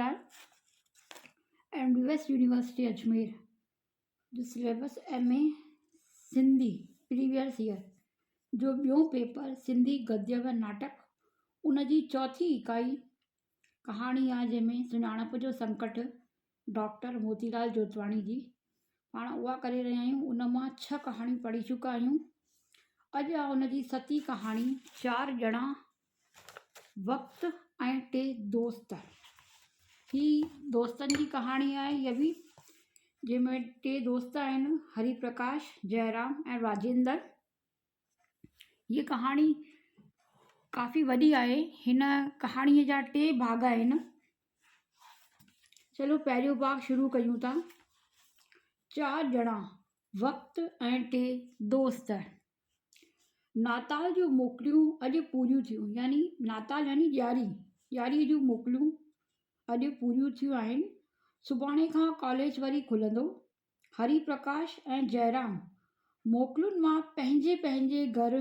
Jhulelal. MDS university Ajmer जो syllabus MA Sindhi previous year जो ॿियों पेपर सिंधी गद्य व नाटक उन जी चौथी इकाई कहाणी आहे, जंहिंमें सुञाणप जो संकट डॉक्टर मोतीलाल जोतवाणी जी पाण उहा करे रहिया आहियूं। उन मां 6 कहाणियूं पढ़ी चुका आहियूं। अॼु आहे उन जी 7हीं कहाणी 4 ॼणा वक़्तु ऐं 2 दोस्त। ही दोस्तनि जी कहाणी आहे। इहा बि जंहिंमें 2 दोस्त आहिनि, हरि प्रकाश, जयराम ऐं राजेंद्र। हीअ कहाणी काफ़ी वॾी आहे। हिन कहाणीअ जा 2 भाग आहिनि। चलो पहिरियों भाग शुरू कयूं था। 4 ॼणा वक़्तु ऐं 2 दोस्त। नाताल जूं मोकलियूं अॼु पूरियूं थियूं, यानी नाताल यानी ॾियारी जूं मोकलियूं अॼु पूरियूं थियूं आहिनि। सुभाणे खां कॉलेज वरी खुलंदो। हरि प्रकाश ऐं जयराम मोकलुनि में पंहिंजे पंहिंजे घर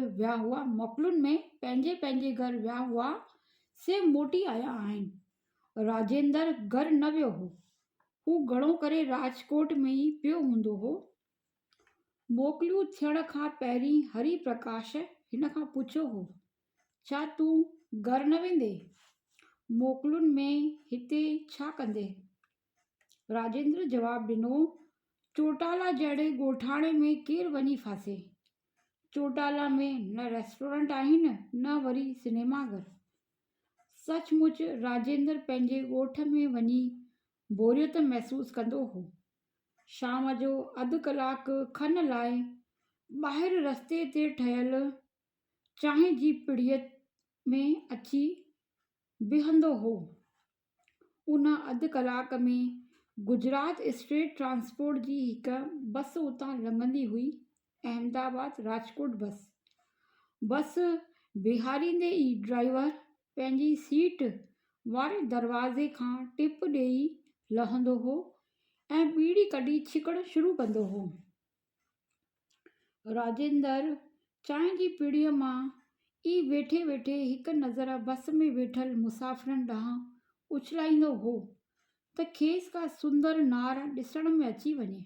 विया हुआ से मोटी आया आहिनि। राजेंद्र घर न वियो हो। हू घणो करे राजकोट में ई पियो हूंदो हो। मोकलियूं थियण खां पहिरीं हरि प्रकाश हिन खां पुछियो हो, छा तूं घर न वेंदे? मोकलुनि में हिते छा कंदे? राजेंद्र जवाबु ॾिनो, चोटाला जहिड़े ॻोठाणे में केरु वञी फासे? चोटाला में न रेस्टोरेंट आहिनि न वरी सिनेमा घर। सचमुच राजेंद्र पंहिंजे ॻोठ में वञी बोरियत महसूसु कंदो हो। शाम जो अधु कलाकु खन लाइ ॿाहिरि रस्ते ते ठहियल चांहि जी पिड़ीअ में अची बीहंदो हो। उन अधु कलाक में गुजरात स्टेट ट्रांसपोर्ट जी हिकु बस उतां लंघंदी हुई, अहमदाबाद राजकोट बस बिहारींदे ई ड्राइवर पंहिंजी सीट वारे दरवाज़े खां टिप ॾेई लहंदो हो ऐं बीड़ी कढी छिकण शुरू कंदो हो। राजेंद्र चांहि जी पीड़ीअ मां ई वेठे वेठे हिकु नज़र बस में वेठल मुसाफ़िरनि ॾांहुं उछलाईंदो हो त खेसि का सुंदर नार ॾिसण में अची वञे।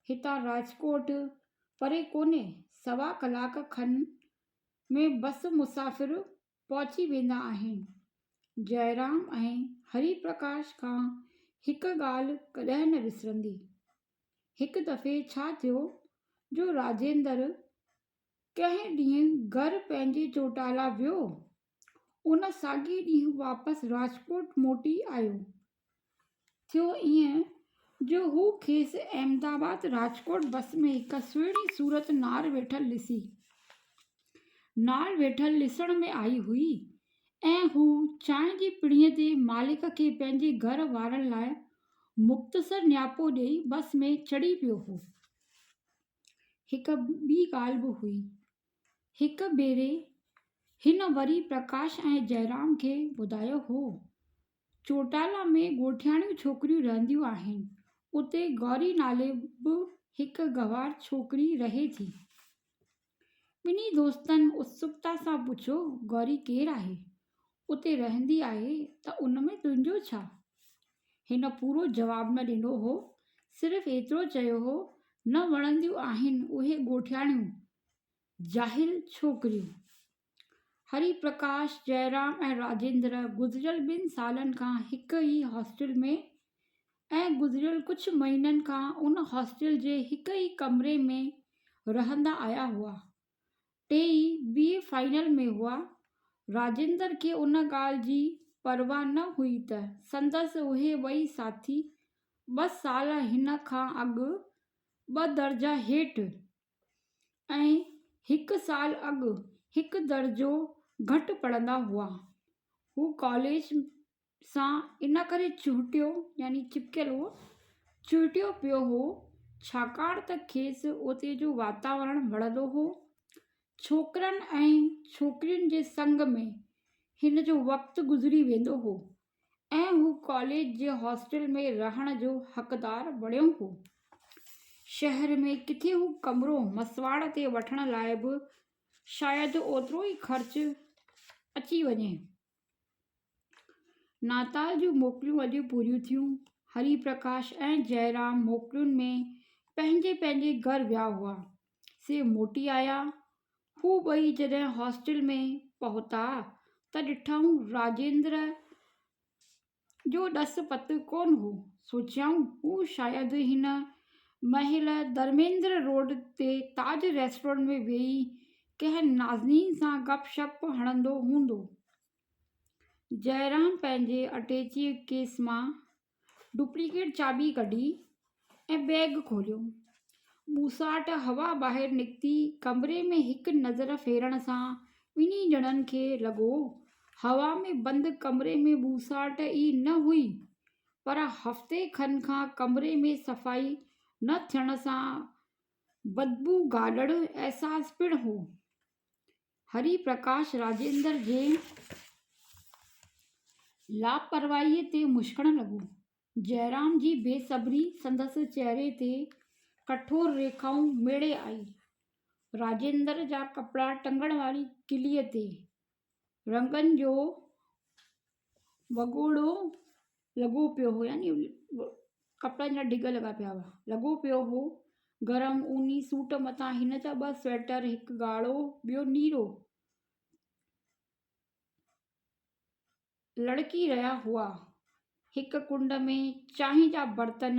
हितां राजकोट परे कोन्हे, 1.25 कलाक खन में बस मुसाफ़िर पहुची वेंदा आहिनि। जयराम ऐं हरि प्रकाश खां हिकु ॻाल्हि कॾहिं न विसरंदी। हिकु दफ़े छा थियो जो राजेंद्र कंहिं ॾींहुं घर पंहिंजे चोटाला वियो। उन साॻी ॾींहुं वापसि राजकोट मोटी आयो। थियो ईअं जो हू खेसि अहमदाबाद राजकोट बस में हिकु सुहिणी सूरत नार वेठल ॾिसण में आई हुई ऐं हू चांहि जी पिड़ीअ ते मालिक खे पंहिंजे घर वारनि लाइ मुख़्तसर न्यापो ॾेई बस में चढ़ी पियो हो। हिकु ॿी ॻाल्हि बि हुई। हिकु भेरे हिन वरी प्रकाश ऐं जयराम खे ॿुधायो हो, चोटाला में ॻोठियाणियूं छोकिरियूं रहंदियूं आहिनि। उते गौरी नाले बि हिकु गंवार छोकिरी रहे थी। ॿिन्ही दोस्तनि उत्सुकता सां पुछियो, गौरी केरु आहे? उते रहंदी आहे त उन में तुंहिंजो छा? हिन पूरो जवाबु न ॾिनो हो, सिर्फ़ु एतिरो चयो हो, न वणंदियूं आहिनि उहे ॻोठियाणियूं, जाहिल छोकिरियूं। हरि प्रकाश, जयराम ऐं राजेंद्र गुज़िरियल 2 सालनि खां हिकु ई हॉस्टल में ऐं गुज़िरियल कुझु महीननि खां उन हॉस्टल जे हिकु ई कमरे में रहंदा आया हुआ। 2 ई BA फाइनल में हुआ। राजेंद्र खे उन ॻाल्हि जी परवाह न हुई त संदसि उहे ॿई साथी 2 साल हिन खां अॻु 2 दर्जा हेठि ऐं 1 साल अॻु 1 दर्जो घटि पढ़ंदा हुआ। हू कॉलेज सां इन करे चिमटियो पियो हो छाकाणि त खेसि उते जो वातावरण वणंदो हो। छोकिरनि ऐं छोकिरियुनि जे संग में हिन जो वक़्तु गुज़री वेंदो हो ऐं हू कॉलेज जे हॉस्टल में रहण जो हक़दार बणियो हो। शहर में किथे हू कमरो मसवाड़ ते वठण लाइ बि शायदि ओतिरो ई ख़र्चु अची वञे। नाताल जूं मोकलियूं अॼु पूरियूं थियूं। हरि प्रकाश ऐं जयराम मोकलुनि में पंहिंजे पंहिंजे घर विया हुआ। से मोटी आया। हू ॿई जॾहिं हॉस्टल में पहुता त ॾिठऊं राजेंद्र जो ॾस पत कोन हो। सोचियाऊं हू शायदि हिन महिल धर्मेंद्र रोड ते ताज रेस्टोरेंट में वेही कंहिं नाज़नीन सां गपशप हणंदो हूंदो। जयराम पंहिंजे अटैची केस मां डुप्लीकेट चाबी कढी ऐं बैग खोलियो। ॿूसाट हवा ॿाहिरि निकिती। कमरे में हिकु नज़र फेरण सां ॿिन्ही ॼणनि खे लॻो हवा में बंदि कमरे में ॿूसाट ई न हुई, पर हफ़्ते खनि खां कमरे में सफ़ाई न थियण सां बदबू गाॾड़ अहसास पिणु हो। हरि प्रकाश राजेंद्र जे लापरवाहीअ ते मुश्कण लॻो। जयराम जी बेसब्री संदसि चेहरे ते कठोर रेखाऊं मेड़े आई। राजेंद्र जा कपिड़ा टंगण वारी किलीअ ते रंगनि जो वॻोड़ो लॻो पियो हो, यानी कपिड़नि जा डिग लॻा पिया हुआ, लॻो पियो हो। गरम ऊनी सूट मथां हिन जा 2 स्वेटर, हिकु ॻाढ़ो ॿियो नीरो, लड़की रहिया हुआ। हिकु कुंड में चांहि जा बर्तन,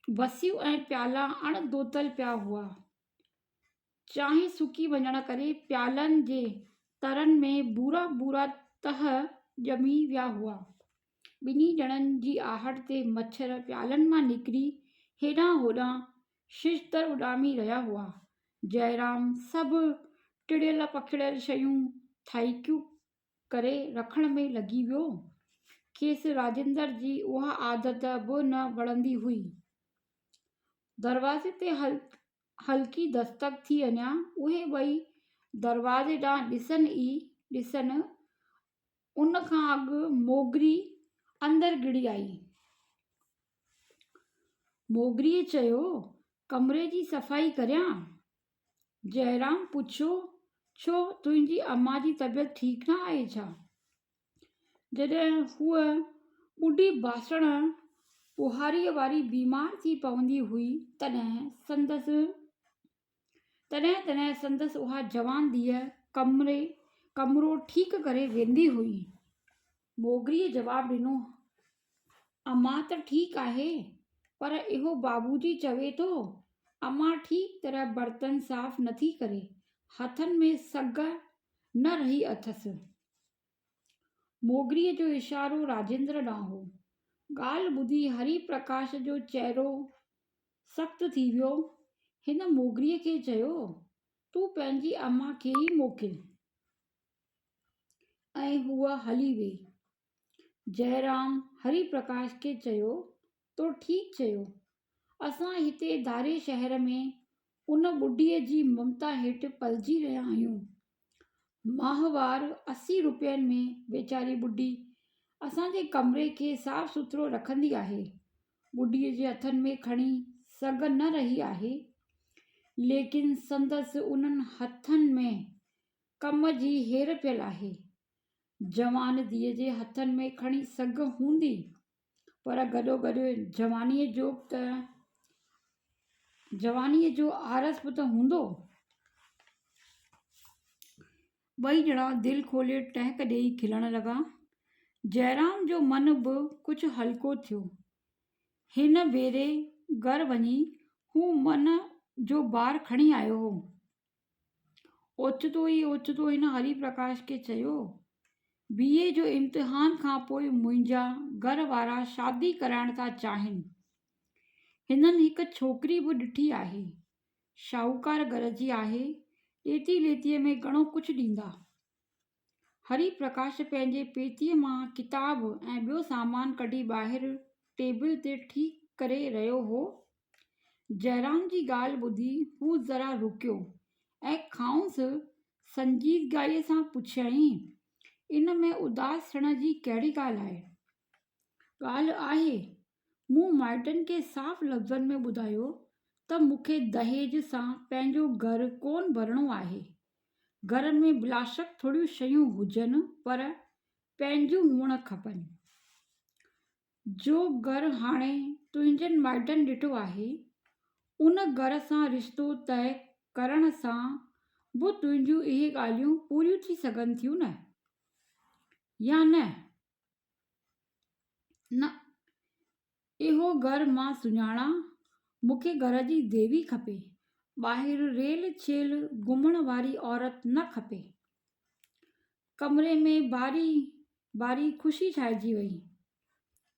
वसियूं ऐं प्याला अणधोतल पिया हुआ। चांहि सुकी वञण करे प्यालनि जे तरनि में बूरा बूरा तह ॼमी विया हुआ। ॿिन्ही ॼणनि जी आहट ते मच्छर प्यालनि मां निकिरी हेॾां होॾां शिश्तर उॾामी रहिया हुआ। जयराम सभु टिड़ियल पखिड़ियल शयूं थाईकियूं करे रखण में लॻी वियो। खेसि राजेंद्र जी उहा आदत बि न वणंदी हुई। दरवाज़े ते हल्की दस्तक थी अञा उहे ॿई दरवाज़े ॾांहुं ॾिसनि उन खां अॻु मोगरी अंदरि गिड़ी आई। मोगरीअ चयो, कमरे जी सफ़ाई करियां? जयराम पुछियो, छो तुंहिंजी अम्मा जी तबियत ठीकु न आहे छा? जॾहिं हूअ ॿुढी बासण ॿुहारीअ वारी बीमार थी पवंदी हुई तॾहिं संदसि उहा जवान धीअ कमरो ठीकु करे वेंदी हुई। मोगरीअ जवाबु ॾिनो, अम्मा त ठीकु आहे, पर इहो बाबूजी चवे थो अम्मा ठीक तरह बर्तन साफ़ नथी करे, हथनि में सग न रही अथसि। मोगरीअ जो इशारो राजेंद्र ॾांहुं हो। ॻाल्हि ॿुधी हरि प्रकाश जो चहिरो सख़्तु थी वियो। हिन मोगरीअ खे चयो, तूं पंहिंजी अम्मा खे ई मोकिल। ऐं हूअ हली वेई। जयराम हरि प्रकाश खे चयो, तो ठीकु चयो। असां हिते धारे शहर में उन ॿुढीअ जी ममता हेठि पलिजी रहिया आहियूं। माहवार 80 रुपयनि में वेचारी ॿुढी असांजे कमरे खे साफ़ सुथरो रखंदी आहे। ॿुढीअ जे हथनि में खणी सग न रही आहे, लेकिन संदसि उन्हनि हथनि में कम जी हेर पियल आहे। जवान धीअ जे हथनि में खणी सग हूंदी, पर गॾोगॾु जवानीअ जो आरस बि त हूंदो। ॿई ॼणा दिलि खोले टहिक ॾेई खिलण लॻा। जयराम जो मन बि कुझु हल्को थियो। हिन भेरे घर वञी हू मन जो बार खणी आयो हो। ओचितो हिन हरि प्रकाश खे चयो, BA जो इम्तिहान खां पोइ मुंहिंजा घर वारा शादी कराइण था चाहिनि। हिननि हिकु छोकिरी बि ॾिठी आहे, शाहूकार घर जी आहे, ॾेती लेतीअ में घणो कुझु ॾींदा। हरि प्रकाश पंहिंजे पेतीअ मां किताब ऐं ॿियो सामान कढी ॿाहिरि टेबल ते ठीकु करे रहियो हो। जयराम जी ॻाल्हि ॿुधी हू ज़रा रुकियो ऐं खांउसि संजीदगाईअ सां पुछियईं, इन में उदास थियण जी कहिड़ी ॻाल्हि आहे? ॻाल्हि आहे, मूं माइटनि खे साफ़ लफ़्ज़नि में ॿुधायो त मूंखे दहेज सां पंहिंजो घरु कोन भरणो आहे। घर में बिलाशक थोड़ियूं शयूं हुजनि, पर पंहिंजूं हुअणु खपनि। जो घरु हाणे तुंहिंजनि माइटनि ॾिठो आहे, उन घर सां रिश्तो तइ करण सां बि तुंहिंजूं इहे ॻाल्हियूं पूरियूं थी सघनि थियूं न, या न? न, इहो घरु मां सुञाणां। मूंखे घर जी देवी खपे, ॿाहिरि रेल छेल घुमण वारी औरत न खपे। कमरे में बारी बारी ख़ुशी छाइजी वई।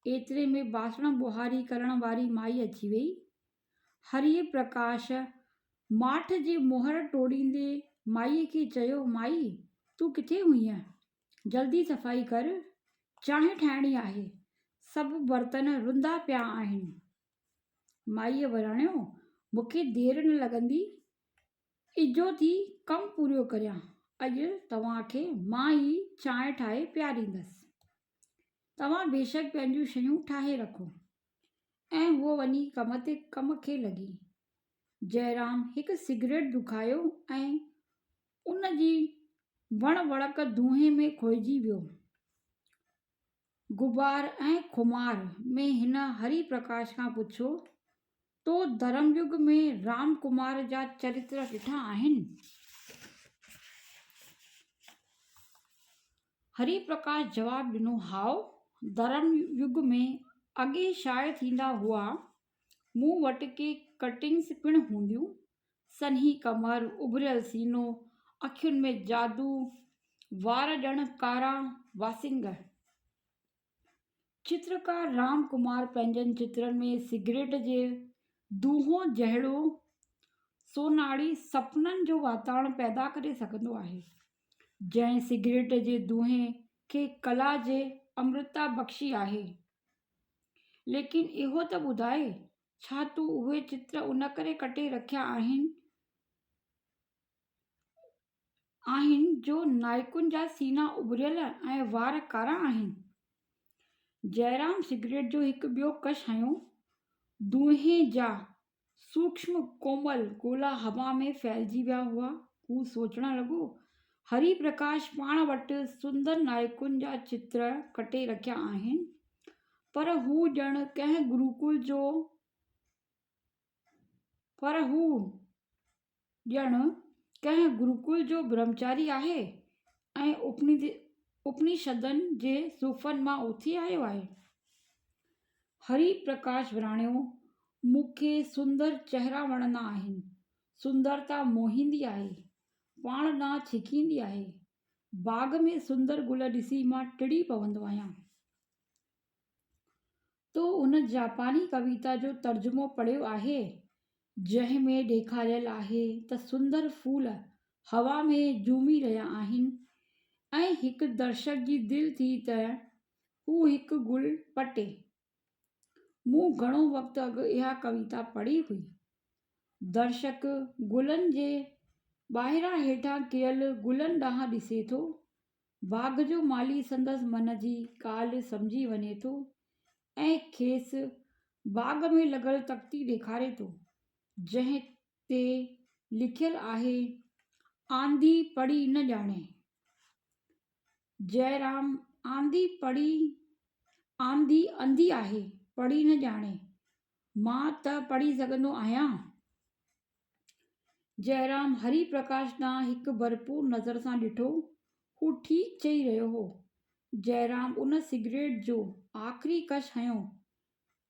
एतिरे में बासण बुहारी करण वारी माई अची वई। हरिए प्रकाश माठ जी मोहर टोड़ींदे माईअ खे चयो, माई तूं किथे हुईं? जल्दी सफ़ाई कर, चांहि ठाहिणी आहे, सभु बर्तन रुंधा पिया आहिनि। माईअ वराणियो, मूंखे देरि न लॻंदी, इजो थी कमु पूरो करियां। अॼु तव्हांखे मां ई चांहि ठाहे पीआरींदसि। तव्हां बेशक पंहिंजूं शयूं ठाहे रखो। ऐं उहो वञी कम खे लॻी। जयराम हिकु सिगरेट दुखायो ऐं उन जी वण वड़क धुएं में खोइजी वियो। गुबार ऐं खुमार में हिन हरि प्रकाश खां पुछियो, तो धर्मयुग में राम कुमार जा चरित्र ॾिठा आहिनि? हरि प्रकाश जवाब ॾिनो, हाओ, धर्मयुग में अॻे शाये थींदा हुआ। मूं वटि के कटिंग्स पिणु हूंदियूं। सन्ही कमर, उभरियल सीनो, अखियुनि में जादू, वार ॼण कारा वासिंग। चित्रकार राम कुमार पंहिंजनि चित्रनि में सिगरेट जे दूंहों जहिड़ो सोनाड़ी सपननि जो वातावरण पैदा करे सघंदो आहे, जंहिं सिगरेट जे दूंहें खे कला जे अमृता बख़्शी आहे। लेकिन इहो त ॿुधाए, छा तूं उहे चित्र उन करे कटे रखिया आहिनि जो नायकुनि जा सीना उभरियल ऐं वार कारा आहिनि? जयराम सिगरेट जो हिकु ॿियो कश हंयो। दूंहें जा सूक्ष्म कोमल गोला हवा में फैलिजी विया हुआ। हू सोचणु लॻो, हरि प्रकाश पाण वटि सुंदर नायकुनि जा चित्र कटे रखिया आहिनि, पर हू ॼण कंहिं गुरुकुल जो ब्रह्मचारी आहे ऐं उपनिषदनि जे सूफ़नि मां उथी आयो आहे। हरि प्रकाश वराणियो, मूंखे सुंदर चहिरा वणंदा आहिनि। सुंदरता मोहींदी आहे, पाण ॾांहुं छिकींदी आहे। बाग़ में सुंदर गुल ॾिसी मां टिड़ी पवंदो आहियां। तो उन जापानी कविता जो तर्जुमो पढ़ियो आहे, जंहिं में ॾेखारियल आहे त सुंदर फूल हवा में झूमी रहिया आहिनि ऐं हिकु दर्शक जी दिलि थी त हू हिकु गुल पटे। मूं घणो वक़्तु अॻु इहा कविता पढ़ी हुई। दर्शक गुलनि जे ॿाहिरां हेठां कयल गुलनि ॾांहुं ॾिसे थो। बाग़ जो माली संदसि मन जी ॻाल्हि सम्झी वञे थो ऐं खेसि बाग़ में लॻल तख़्ती ॾेखारे थो, जंहिं ते लिखियल आहे, आंधी पढ़ी न ॼाणे। जयराम, आंधी अंधी आहे, पढ़ी न ॼाणे। मां त पढ़ी सघंदो आहियां। जयराम हरि प्रकाश ॾांहुं हिकु भरपूर नज़र सां ॾिठो। हू ठीकु चई रहियो हो। जयराम उन सिगरेट जो आख़िरी कश हंयो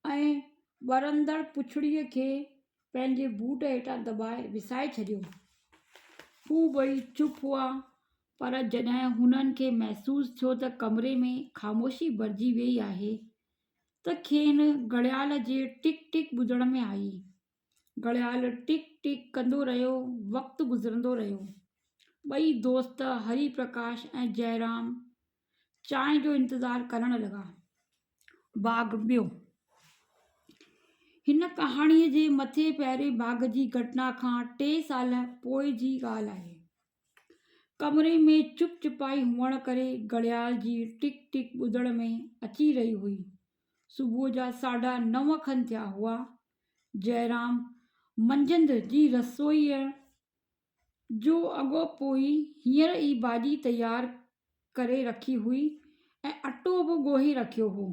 ऐं ॿरंदड़ पुछड़ीअ खे पंहिंजे बूट हेठां दॿाए विसाए छॾियो। हू ॿई चुप हुआ, पर जॾहिं हुननि खे महसूसु थियो त कमरे में ख़ामोशी भरिजी वई आहे, त खेनि घड़ियाल जे टिक टिक ॿुधण में आई। घड़ियाल टिक टिक कंदो रहियो, वक़्तु गुज़रंदो रहियो। ॿई दोस्त हरि प्रकाश ऐं जयराम चांहि जो इंतज़ारु करण लॻा। बाग़ ॿियो। हिन कहाणीअ जे मथे पहिरें बाग़ जी घटना खां 3 साल पोइ जी ॻाल्हि आहे। कमरे में चुप चुपाई हुअण करे घड़ियाल जी टिक टिक ॿुधण में अची रही हुई। सुबुह जा 9:30 खनि थिया हुआ। जयराम मंझंदि जी रसोईअ जो अॻो पोइ हींअर ई भाॼी तयारु करे रखी हुई ऐं अटो बि ॻोहे रखियो हो।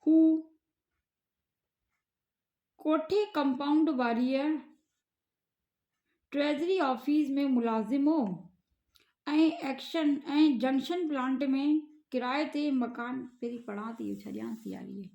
हू कोठे कंपाउंड वारीअ ट्रेज़री ऑफिस में मुलाज़िम हो ऐं जंक्शन प्लांट में किराए ते मकान, पहिरीं पढ़ां थी छॾियांसि यार इहे